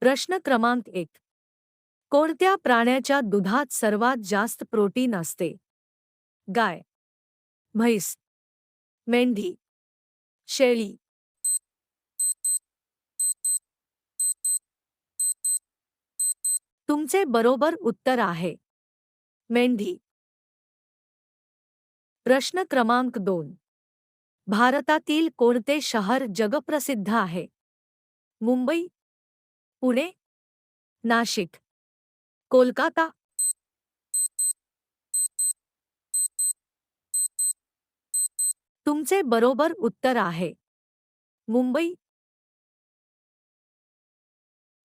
प्रश्न क्रमांक 1. कोणत्या प्राण्याच्या दुधात सर्वात जास्त प्रोटीन असते? गाय, म्हैस, मेंढी, शेळी. तुमचे बरोबर उत्तर आहे मेंढी. प्रश्न क्रमांक 2. भारतातील कोणते शहर जगप्रसिद्ध आहे? मुंबई, पुणे, नाशिक, कोलकाता. तुमचे बरोबर उत्तर आहे मुंबई.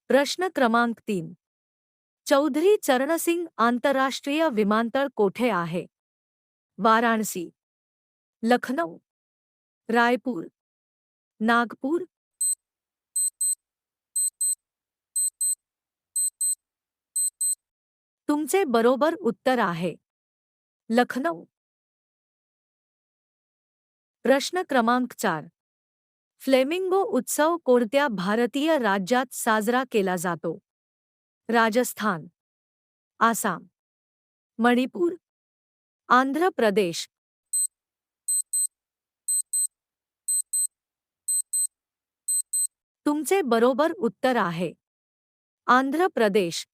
प्रश्न क्रमांक 3. चौधरी चरणसिंग आंतरराष्ट्रीय विमानतळ कोठे आहे? वाराणसी, लखनौ, रायपूर, नागपूर. तुमचे बरोबर उत्तर आहे लखनौ. प्रश्न क्रमांक 4. फ्लेमिंगो उत्सव कोणत्या भारतीय राज्यात साजरा केला जातो? राजस्थान, आसाम, मणिपूर, आंध्र प्रदेश. तुमचे बरोबर उत्तर आहे आंध्र प्रदेश.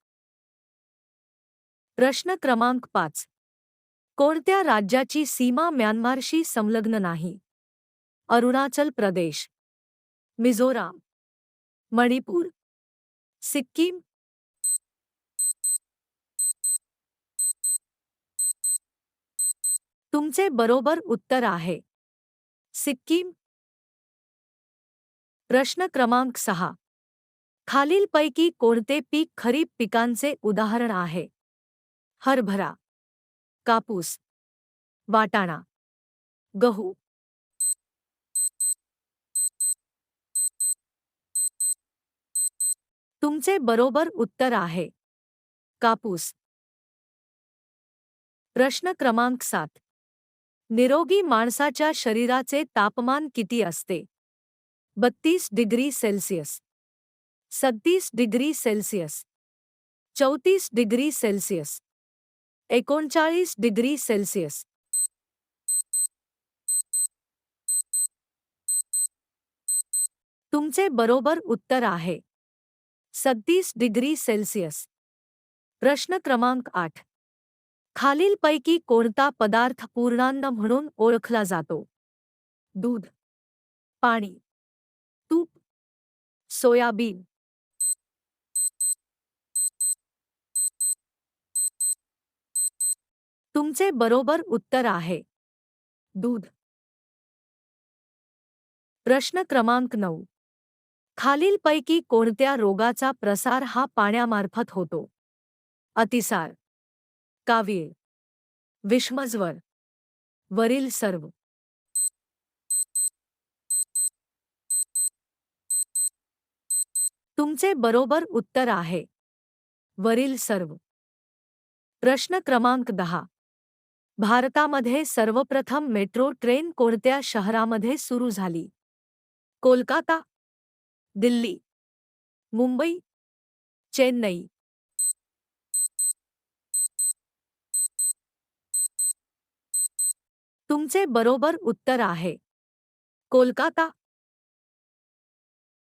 प्रश्न क्रमांक 5. कोणत्या राज्याची सीमा म्यानमारशी संलग्न नाही? अरुणाचल प्रदेश, मिझोराम, मणिपूर, सिक्कीम. तुमचे बरोबर उत्तर आहे सिक्कीम. प्रश्न क्रमांक 6. खालीलपैकी कोणते पीक खरीप पिकांचे उदाहरण आहे? हरभरा, कापूस, वाटाणा, गहू. तुमचे बरोबर उत्तर आहे कापूस. प्रश्न क्रमांक 7. निरोगी माणसाच्या शरीराचे तापमान किती असते? 32 degree Celsius, 37 degree Celsius, 34 degree Celsius, 39 degree Celsius. तुमचे बरोबर उत्तर आहे 37 डिग्री सेल्सिअस. प्रश्न क्रमांक 8. खालीलपैकी कोणता पदार्थ पूर्णान्न म्हणून ओळखला जातो? दूध, पाणी, तूप, सोयाबीन. तुमचे बरोबर उत्तर आहे दूध. प्रश्न क्रमांक 9. खालीलपैकी कोणत्या रोगाचा प्रसार हा पाण्यामार्फत होतो? अतिसार, कावीळ, विषमज्वर, वरील सर्व. तुमचे बरोबर उत्तर आहे वरील सर्व. प्रश्न क्रमांक 10. भारतामध्ये सर्वप्रथम मेट्रो ट्रेन कोणत्या शहरामध्ये सुरू झाली? कोलकाता, दिल्ली, मुंबई, चेन्नई. तुमचे बरोबर उत्तर आहे कोलकाता.